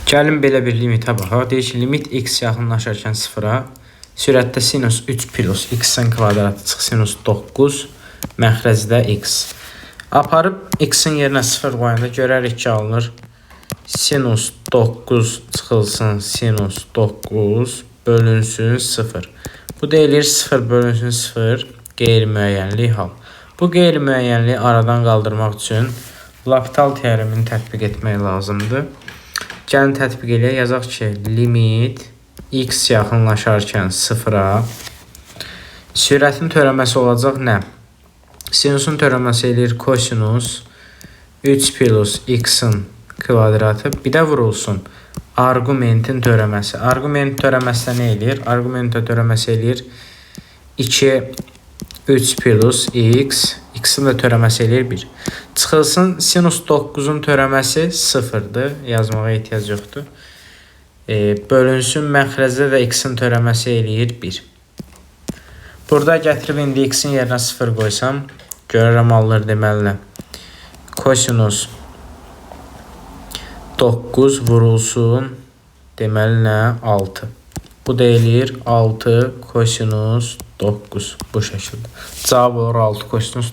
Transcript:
Gəlin belə bir limitə baxaq. Deyir ki, limit x yaxınlaşarkən 0-a, sürətdə sinus 3 plus x-in kvadratı çıx sinus 9, məxrəcdə x. Aparıb x-in yerinə 0 qoyanda görərik ki, alınır. Sinus 9 çıxılsın sinus 9 bölünsün 0. Bu deyilir 0 bölünsün 0 qeyri-müəyyənlik hal. Bu qeyri-müəyyənliyi aradan qaldırmaq üçün L'Hopital teoremini tətbiq etmək lazımdır. Gəlin tətbiq eləyək. Yazaq ki, limit x yaxınlaşarkən 0-a sürətin törəməsi olacaq nə? Sinusun törəməsi eləyir kosinus 3 plus x-in kvadratı. Bir də vurulsun argumentin törəməsi. Argument törəməsi nə eləyir? Argumentin törəməsi eləyir 2 3 plus x. X-in də törəməsi eləyir 1. Çıxılsın sinus 9-un törəməsi 0-dır. Yazmağa ehtiyac yoxdur. Bölünsün məxrəcdə də x-in törəməsi eləyir 1. Burada gətirib indi x-in yerinə 0 qoysam, görürəm alınır deməli. Kosinus 9 vurulsun deməli nə? 6. Bu deyilir 6 kosinus 9 bu şəkildə. Cavab olur 6 kosinus